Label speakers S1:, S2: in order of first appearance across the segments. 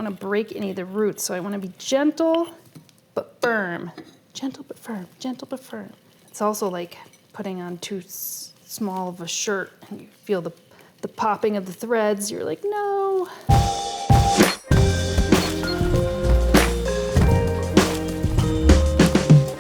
S1: want to break any of the roots, so I want to be gentle but firm. Gentle but firm, gentle but firm. It's also like putting on too small of a shirt and you feel the popping of the threads. You're like, no.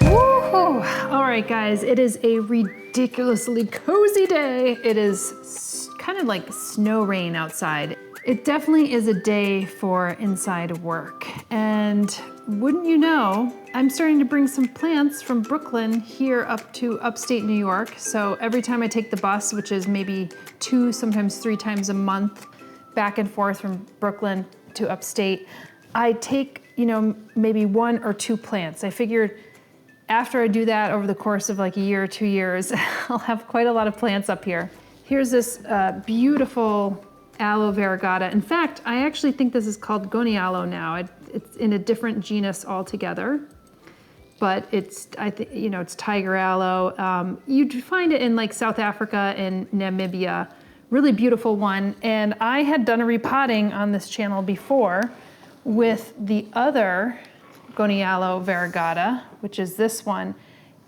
S1: Woohoo! All right, guys, it is a ridiculously cozy day. It is kind of like snow rain outside. It definitely is a day for inside work. And wouldn't you know, I'm starting to bring some plants from Brooklyn here up to upstate New York. So every time I take the bus, which is maybe 2, sometimes 3 times a month, back and forth from Brooklyn to upstate, I take, you know, maybe 1 or 2 plants. I figured after I do that over the course of like a year or 2 years, I'll have quite a lot of plants up here. Here's this beautiful Aloe variegata. In fact, I actually think this is called Gonialoe now. It's in a different genus altogether, but it's, you know, it's tiger aloe. You'd find it in like South Africa and Namibia. Really beautiful one. And I had done a repotting on this channel before with the other Gonialoe variegata, which is this one.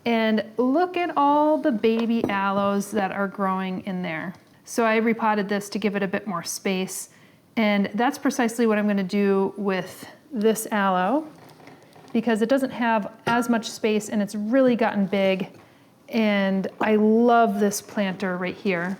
S1: And look at all the baby aloes that are growing in there. So I repotted this to give it a bit more space. And that's precisely what I'm gonna do with this aloe, because it doesn't have as much space and it's really gotten big. And I love this planter right here.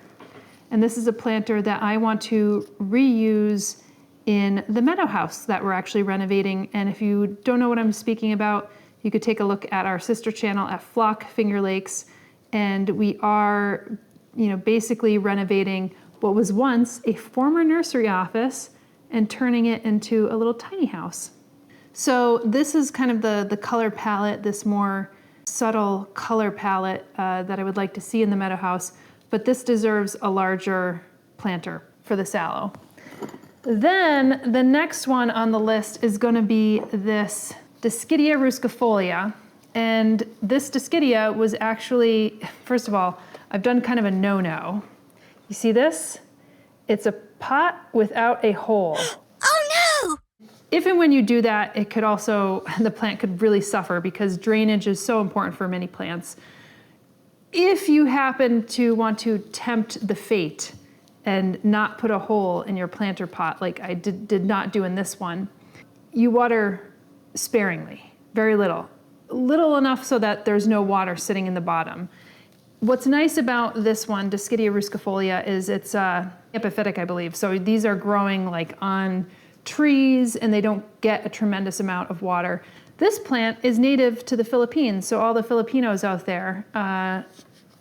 S1: And this is a planter that I want to reuse in the Meadow house that we're actually renovating. And if you don't know what I'm speaking about, you could take a look at our sister channel at Flock Finger Lakes. And we are, you know, basically renovating what was once a former nursery office and turning it into a little tiny house. So this is kind of the color palette, this more subtle color palette that I would like to see in the Meadow house, but this deserves a larger planter for this aloe. Then the next one on the list is gonna be this Dischidia ruscifolia. And this Dischidia was actually, first of all, I've done kind of a no-no. You see this? It's a pot without a hole.
S2: Oh no!
S1: If and when you do that, it could also, the plant could really suffer because drainage is so important for many plants. If you happen to want to tempt the fate and not put a hole in your planter pot like I did not do in this one, you water sparingly, very little. Little enough so that there's no water sitting in the bottom. What's nice about this one, Dischidia ruscifolia, is it's epiphytic, I believe. So these are growing like on trees and they don't get a tremendous amount of water. This plant is native to the Philippines, so all the Filipinos out there,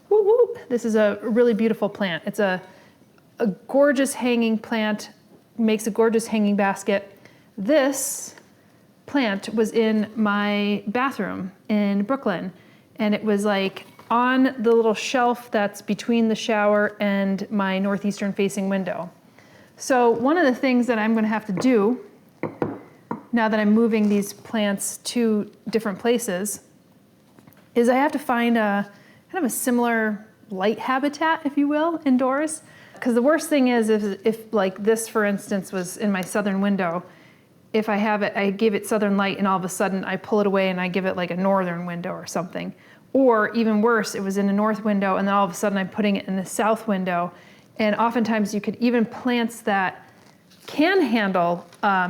S1: whoop, whoop, this is a really beautiful plant. It's a gorgeous hanging plant, makes a gorgeous hanging basket. This plant was in my bathroom in Brooklyn, and it was like on the little shelf that's between the shower and my northeastern facing window. So one of the things that I'm gonna have to do now that I'm moving these plants to different places is I have to find a kind of a similar light habitat, if you will, indoors. Because the worst thing is if like this, for instance, was in my southern window, if I have it, I give it southern light and all of a sudden I pull it away and I give it like a northern window or something. Or even worse, it was in a north window and then all of a sudden I'm putting it in the south window. And oftentimes you could even plants that can handle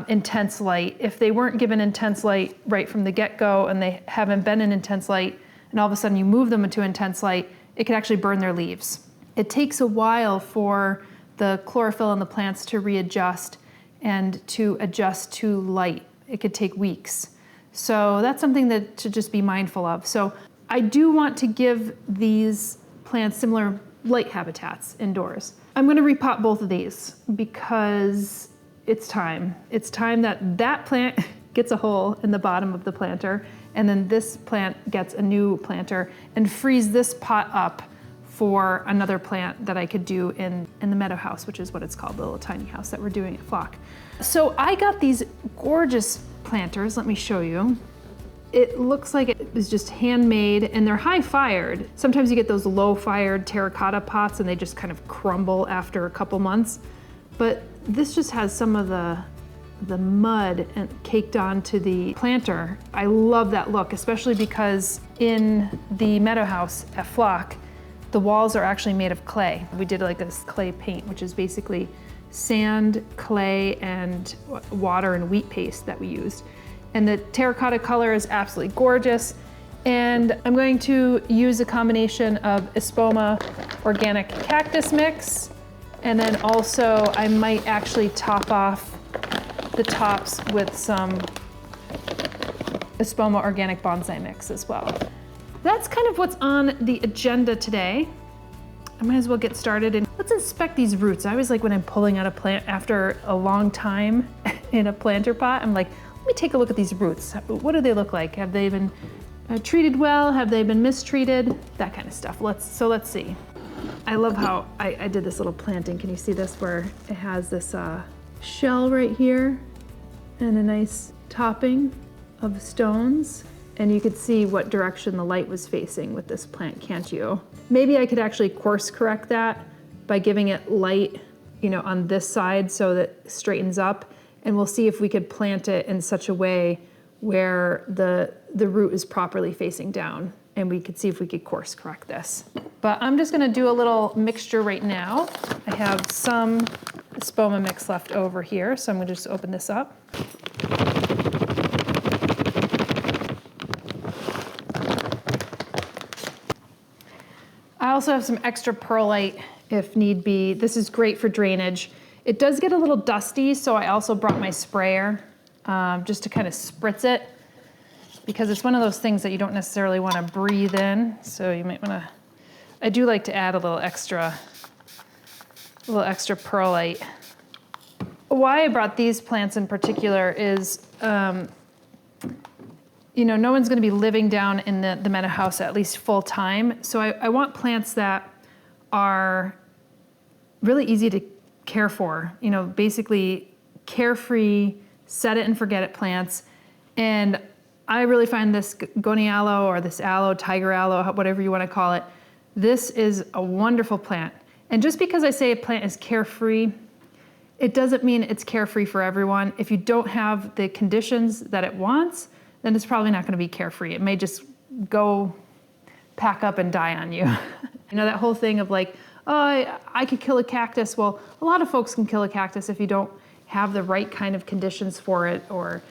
S1: intense light, if they weren't given intense light right from the get-go and they haven't been in intense light, and all of a sudden you move them into intense light, it can actually burn their leaves. It takes a while for the chlorophyll in the plants to readjust and to adjust to light. It could take weeks. So that's something that to just be mindful of. So I do want to give these plants similar light habitats indoors. I'm gonna repot both of these because it's time. It's time that that plant gets a hole in the bottom of the planter and then this plant gets a new planter and frees this pot up for another plant that I could do in the Meadow house, which is what it's called, the little tiny house that we're doing at Flock. So I got these gorgeous planters, let me show you. It looks like it was just handmade and they're high fired. Sometimes you get those low fired terracotta pots and they just kind of crumble after a couple months. But this just has some of the the mud and caked onto the planter. I love that look, especially because in the Meadow House at Flock, the walls are actually made of clay. We did like this clay paint, which is basically sand, clay, and water and wheat paste that we used. And the terracotta color is absolutely gorgeous. And I'm going to use a combination of Espoma organic cactus mix, and then also I might actually top off the tops with some Espoma organic bonsai mix as well. That's kind of what's on the agenda today. I might as well get started and let's inspect these roots. I always like when I'm pulling out a plant after a long time in a planter pot, I'm like, let me take a look at these roots. What do they look like? Have they been treated well? Have they been mistreated? That kind of stuff. Let's see. I love how I did this little planting. Can you see this where it has this shell right here and a nice topping of stones? And you could see what direction the light was facing with this plant, can't you? Maybe I could actually course correct that by giving it light, on this side so that it straightens up. And we'll see if we could plant it in such a way where the root is properly facing down, and we could see if we could course correct this. But I'm just gonna do a little mixture right now. I have some Espoma mix left over here, so I'm gonna just open this up. I also have some extra perlite if need be. This is great for drainage. It does get a little dusty, so I also brought my sprayer just to kind of spritz it, because it's one of those things that you don't necessarily want to breathe in. So you might want to, I do like to add a little extra perlite. Why I brought these plants in particular is, no one's going to be living down in the Meadow House at least full time. So I want plants that are really easy to care for, basically carefree, set it and forget it plants. And I really find this Gonialoe or this aloe, tiger aloe, whatever you want to call it, this is a wonderful plant. And just because I say a plant is carefree, it doesn't mean it's carefree for everyone. If you don't have the conditions that it wants, then it's probably not going to be carefree. It may just go pack up and die on you. That whole thing of like, oh, I could kill a cactus. Well, a lot of folks can kill a cactus if you don't have the right kind of conditions for it, or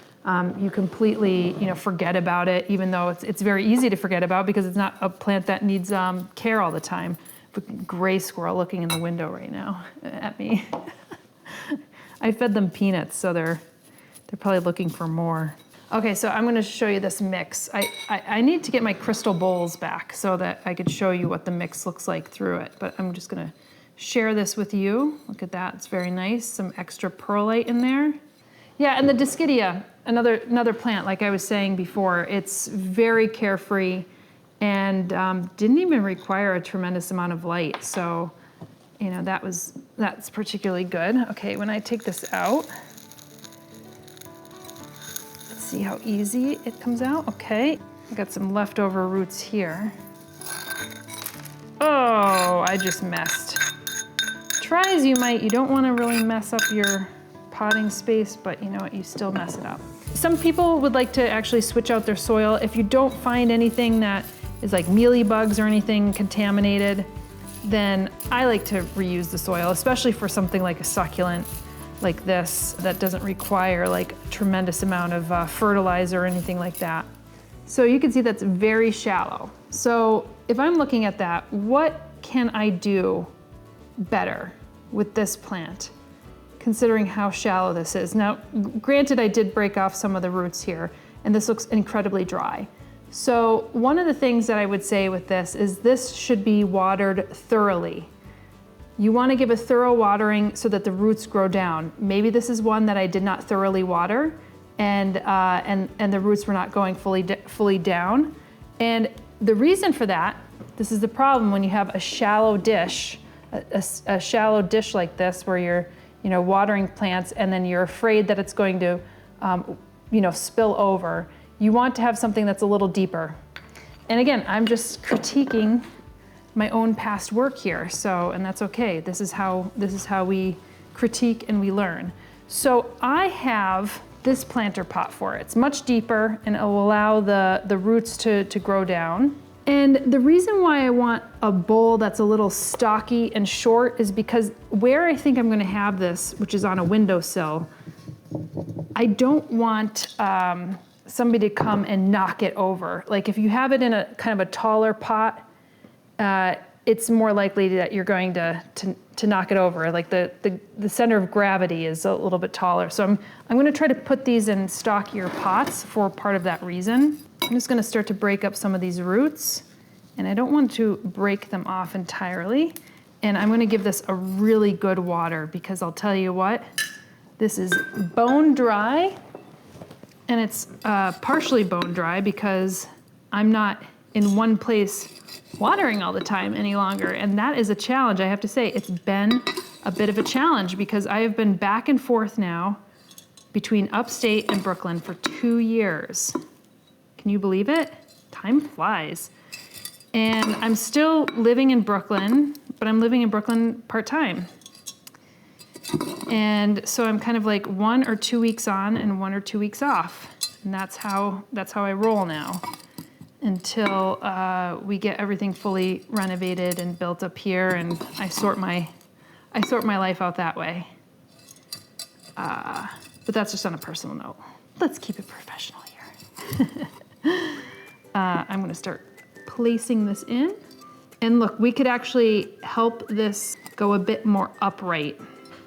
S1: you completely, forget about it, even though it's very easy to forget about because it's not a plant that needs care all the time. The gray squirrel looking in the window right now at me. I fed them peanuts, so they're probably looking for more. Okay, so I'm going to show you this mix. I need to get my crystal bowls back so that I could show you what the mix looks like through it, but I'm just going to share this with you. Look at that, it's very nice. Some extra perlite in there. Yeah, and the Dischidia, another plant, like I was saying before, it's very carefree and didn't even require a tremendous amount of light. So, that's particularly good. Okay, when I take this out, let's see how easy it comes out. Okay, I got some leftover roots here. Oh, I just messed. Try as you might, you don't want to really mess up your potting space, but you know what, you still mess it up. Some people would like to actually switch out their soil. If you don't find anything that is like mealy bugs or anything contaminated, then I like to reuse the soil, especially for something like a succulent like this that doesn't require like a tremendous amount of fertilizer or anything like that. So you can see that's very shallow. So if I'm looking at that, what can I do better with this plant, considering how shallow this is? Now, granted, I did break off some of the roots here, and this looks incredibly dry. So one of the things that I would say with this is this should be watered thoroughly. You want to give a thorough watering so that the roots grow down. Maybe this is one that I did not thoroughly water, and the roots were not going fully down. And the reason for that, this is the problem when you have a shallow dish, a shallow dish like this where you're watering plants and then you're afraid that it's going to spill over. You want to have something that's a little deeper. And again, I'm just critiquing my own past work here, and that's okay. This is how we critique and we learn. So I have this planter pot for it. It's much deeper and it will allow the roots to grow down. And the reason why I want a bowl that's a little stocky and short is because where I think I'm gonna have this, which is on a windowsill, I don't want somebody to come and knock it over. Like if you have it in a kind of a taller pot, it's more likely that you're going to knock it over. Like the center of gravity is a little bit taller. So I'm gonna try to put these in stockier pots for part of that reason. I'm just gonna start to break up some of these roots, and I don't want to break them off entirely. And I'm gonna give this a really good water, because I'll tell you what, this is bone dry, and it's partially bone dry because I'm not in one place watering all the time any longer, and that is a challenge. I have to say, it's been a bit of a challenge because I have been back and forth now between upstate and Brooklyn for 2 years. Can you believe it? Time flies. And I'm still living in Brooklyn, but I'm living in Brooklyn part-time. And so I'm kind of like 1 or 2 weeks on and 1 or 2 weeks off. And that's how I roll now, until we get everything fully renovated and built up here, and I sort my life out that way. But that's just on a personal note. Let's keep it professional here. I'm gonna start placing this in. And look, we could actually help this go a bit more upright.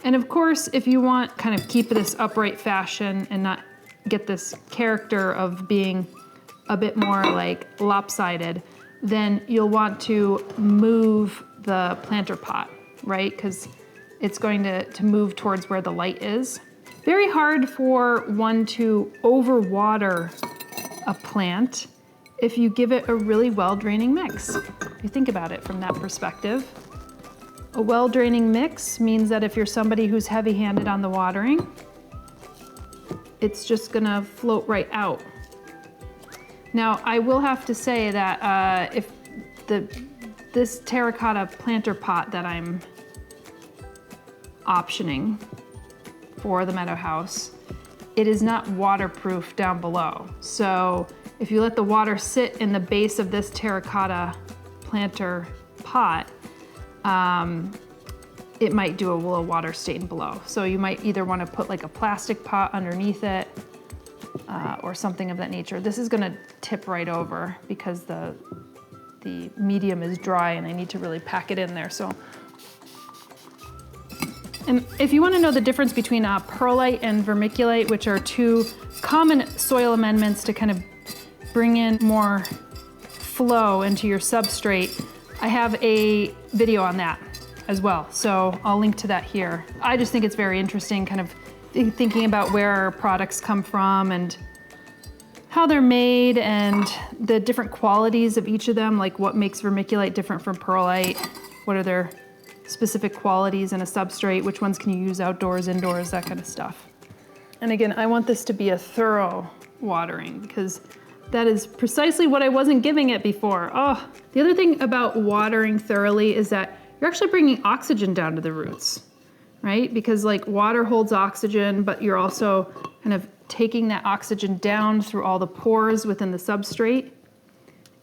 S1: And of course, if you want kind of keep this upright fashion and not get this character of being a bit more like lopsided, then you'll want to move the planter pot, right? Because it's going to move towards where the light is. Very hard for one to overwater a plant if you give it a really well-draining mix. If you think about it from that perspective. A well-draining mix means that if you're somebody who's heavy-handed on the watering, it's just gonna float right out. Now, I will have to say that if this terracotta planter pot that I'm optioning for the Meadow House, it is not waterproof down below. So if you let the water sit in the base of this terracotta planter pot, it might do a little water stain below. So you might either want to put like a plastic pot underneath it or something of that nature. This is gonna tip right over because the medium is dry and I need to really pack it in there. So, and if you want to know the difference between perlite and vermiculite, which are two common soil amendments to kind of bring in more flow into your substrate, I have a video on that as well. So I'll link to that here. I just think it's very interesting kind of thinking about where our products come from and how they're made and the different qualities of each of them, like what makes vermiculite different from perlite, what are their specific qualities in a substrate, which ones can you use outdoors, indoors, that kind of stuff. And again, I want this to be a thorough watering because that is precisely what I wasn't giving it before. Oh, the other thing about watering thoroughly is that you're actually bringing oxygen down to the roots, right? Because like water holds oxygen, but you're also kind of taking that oxygen down through all the pores within the substrate.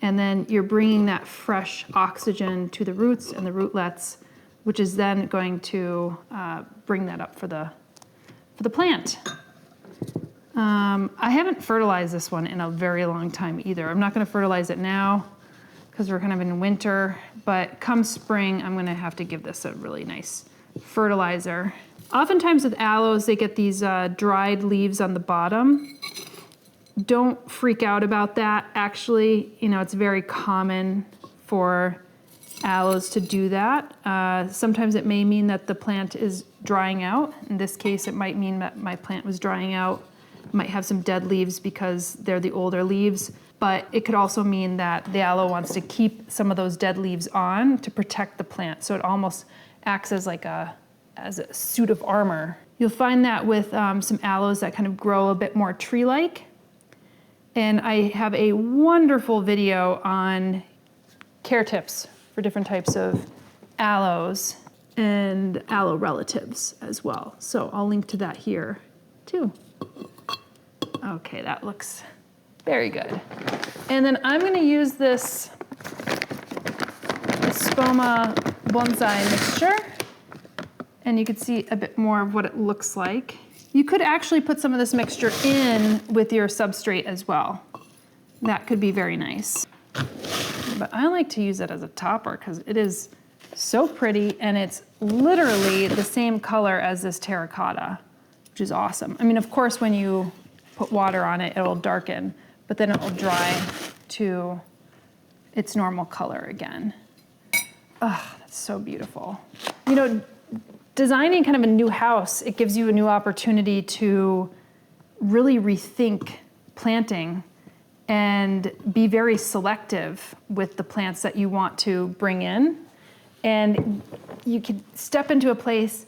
S1: And then you're bringing that fresh oxygen to the roots and the rootlets, which is then going to bring that up for the plant. I haven't fertilized this one in a very long time either. I'm not gonna fertilize it now because we're kind of in winter, but come spring, I'm gonna have to give this a really nice fertilizer. Oftentimes with aloes, they get these dried leaves on the bottom. Don't freak out about that. Actually, you know, it's very common for aloes to do that. Sometimes it may mean that the plant is drying out. In this case, it might mean that my plant was drying out. It might have some dead leaves because they're the older leaves, but it could also mean that the aloe wants to keep some of those dead leaves on to protect the plant. So it almost acts as like a suit of armor. You'll find that with some aloes that kind of grow a bit more tree-like. And I have a wonderful video on care tips for different types of aloes. and aloe relatives as well. So I'll link to that here too. Okay, that looks very good. And then I'm gonna use this Spoma bonsai mixture, and you can see a bit more of what it looks like. You could actually put some of this mixture in with your substrate as well. That could be very nice. But I like to use it as a topper because it is so pretty, and it's literally the same color as this terracotta, which is awesome. I mean, of course, when you put water on it, it'll darken, but then it will dry to its normal color again. Oh, that's so beautiful. You know, designing kind of a new house, it gives you a new opportunity to really rethink planting and be very selective with the plants that you want to bring in. And you could step into a place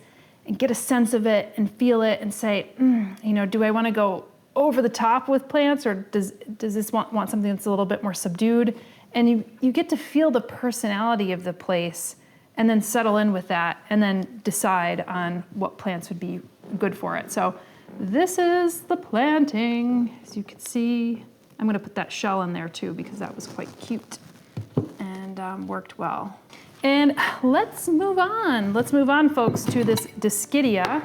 S1: and get a sense of it and feel it and say, you know, do I want to go over the top with plants, or does this want something that's a little bit more subdued? And you get to feel the personality of the place and then settle in with that and then decide on what plants would be good for it. So this is the planting. As you can see, I'm gonna put that shell in there too because that was quite cute and worked well. And let's move on. Let's move on, folks, to this Dischidia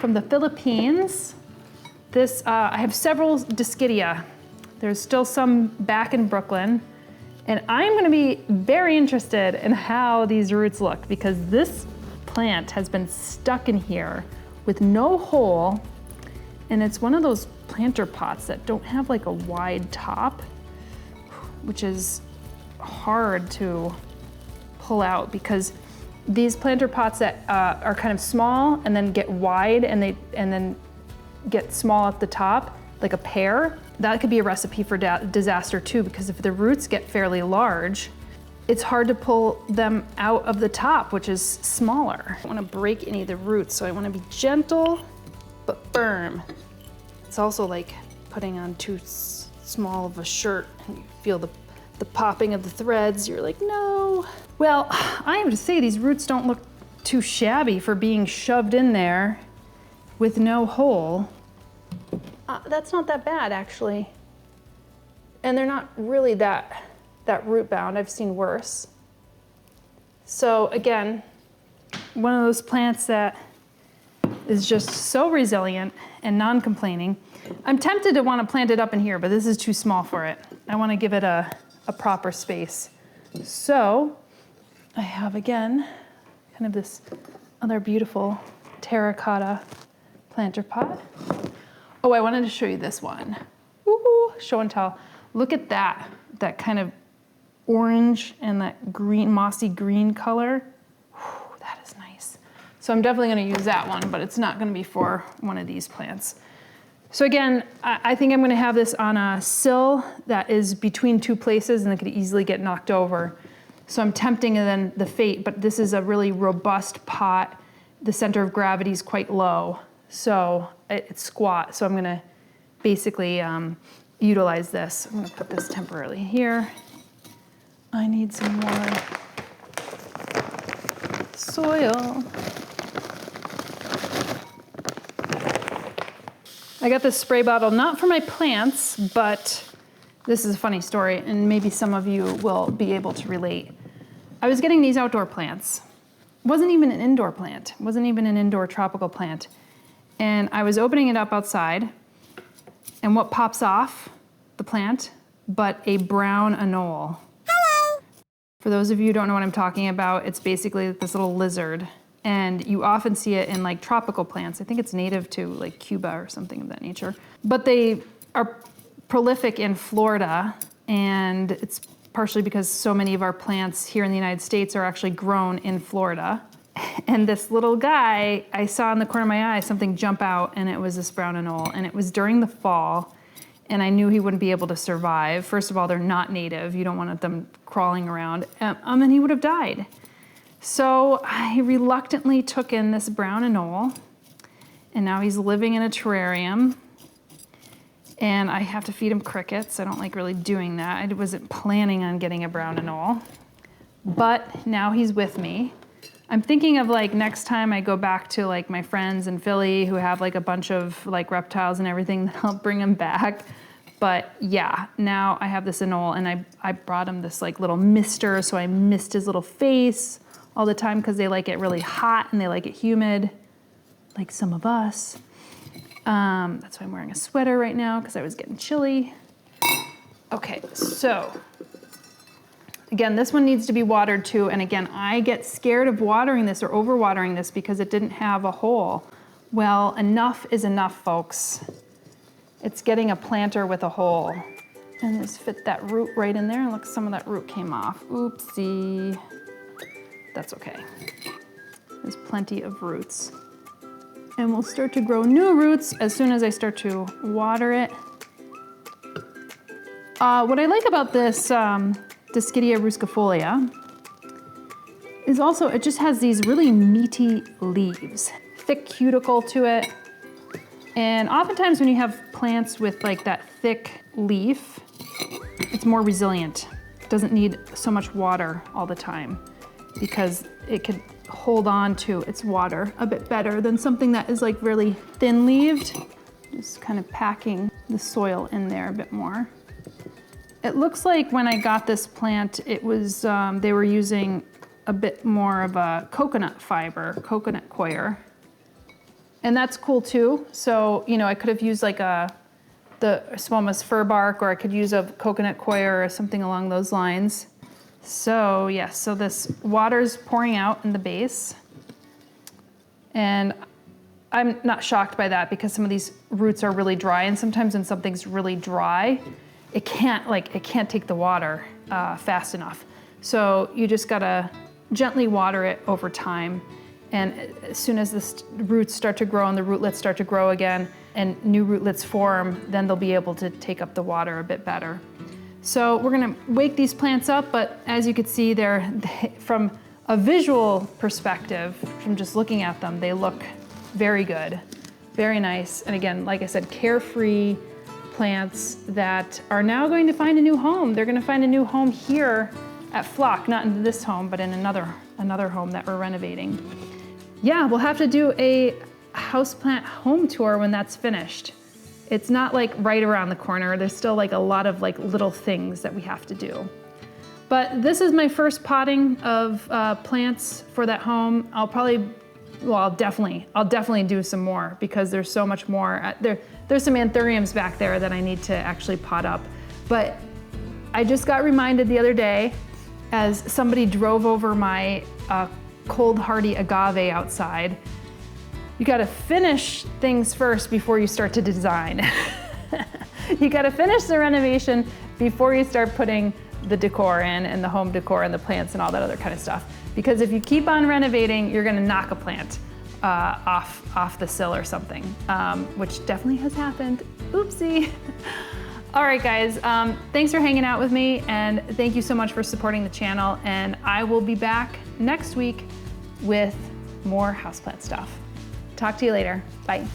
S1: from the Philippines. This, I have several Dischidia. There's still some back in Brooklyn. And I'm gonna be very interested in how these roots look because this plant has been stuck in here with no hole, and it's one of those planter pots that don't have like a wide top, which is hard to pull out because these planter pots that are kind of small and then get wide and then get small at the top, like a pear, that could be a recipe for disaster too, because if the roots get fairly large, it's hard to pull them out of the top, which is smaller. I don't want to break any of the roots, so I want to be gentle but firm. It's also like putting on too small of a shirt and you feel the popping of the threads. You're like, no. Well, I have to say these roots don't look too shabby for being shoved in there with no hole. That's not that bad, actually. And they're not really that root bound. I've seen worse. So again, one of those plants that is just so resilient and non-complaining. I'm tempted to want to plant it up in here, but this is too small for it. I want to give it a proper space. So I have, again, kind of this other beautiful terracotta planter pot. Oh, I wanted to show you this one. Woo-hoo, show and tell. Look at that kind of orange and that green, mossy green color. Whew, that is nice. So I'm definitely gonna use that one, but it's not gonna be for one of these plants. So again, I think I'm gonna have this on a sill that is between two places and it could easily get knocked over. So I'm tempting then the fate, but this is a really robust pot. The center of gravity is quite low. So it's squat, so I'm gonna basically utilize this. I'm gonna put this temporarily here. I need some more soil. I got this spray bottle, not for my plants, but this is a funny story, and maybe some of you will be able to relate. I was getting these outdoor plants. It wasn't even an indoor plant. It wasn't even an indoor tropical plant. And I was opening it up outside, and what pops off the plant but a brown anole.
S2: Hello.
S1: For those of you who don't know what I'm talking about, it's basically this little lizard, and you often see it in like tropical plants. I think it's native to like Cuba or something of that nature. But they are prolific in Florida, and it's partially because so many of our plants here in the United States are actually grown in Florida. And this little guy, I saw in the corner of my eye something jump out, and it was this brown anole, and it was during the fall, and I knew he wouldn't be able to survive. First of all, they're not native. You don't want them crawling around, and he would have died. So I reluctantly took in this brown anole, and now he's living in a terrarium, and I have to feed him crickets. I don't like really doing that. I wasn't planning on getting a brown anole, but now he's with me. I'm thinking of like next time I go back to like my friends in Philly who have like a bunch of like reptiles and everything, I'll bring them back. But yeah, now I have this anole, and I brought him this like little mister, so I mist his little face all the time because they like it really hot and they like it humid, like some of us. That's why I'm wearing a sweater right now, because I was getting chilly. Okay, so again, this one needs to be watered too. And again, I get scared of watering this or overwatering this because it didn't have a hole. Well, enough is enough, folks. It's getting a planter with a hole. And just fit that root right in there. And look, some of that root came off. Oopsie. That's okay. There's plenty of roots. And we'll start to grow new roots as soon as I start to water it. What I like about this Dischidia ruscifolia is also it just has these really meaty leaves, thick cuticle to it. And oftentimes when you have plants with like that thick leaf, it's more resilient. It doesn't need so much water all the time because it could hold on to its water a bit better than something that is like really thin-leaved. Just kind of packing the soil in there a bit more. It looks like when I got this plant, it was, they were using a bit more of a coconut fiber, coconut coir. And that's cool too. So, you know, I could have used like the Smoma's fir bark, or I could use a coconut coir or something along those lines. So yes, so this water's pouring out in the base. And I'm not shocked by that because some of these roots are really dry, and sometimes when something's really dry, it can't take the water fast enough. So you just gotta gently water it over time. And as soon as the roots start to grow and the rootlets start to grow again and new rootlets form, then they'll be able to take up the water a bit better. So we're gonna wake these plants up, but as you can see, from a visual perspective, from just looking at them, they look very good, very nice. And again, like I said, carefree plants that are now going to find a new home. They're gonna find a new home here at Flock, not in this home, but in another home that we're renovating. Yeah, we'll have to do a houseplant home tour when that's finished. It's not like right around the corner. There's still like a lot of like little things that we have to do. But this is my first potting of plants for that home. I'll definitely do some more because there's so much more. There's some anthuriums back there that I need to actually pot up. But I just got reminded the other day as somebody drove over my cold hardy agave outside. You gotta finish things first before you start to design. You gotta finish the renovation before you start putting the decor in and the home decor and the plants and all that other kind of stuff. Because if you keep on renovating, you're gonna knock a plant off the sill or something, which definitely has happened. Oopsie. All right, guys, thanks for hanging out with me, and thank you so much for supporting the channel. And I will be back next week with more houseplant stuff. Talk to you later. Bye.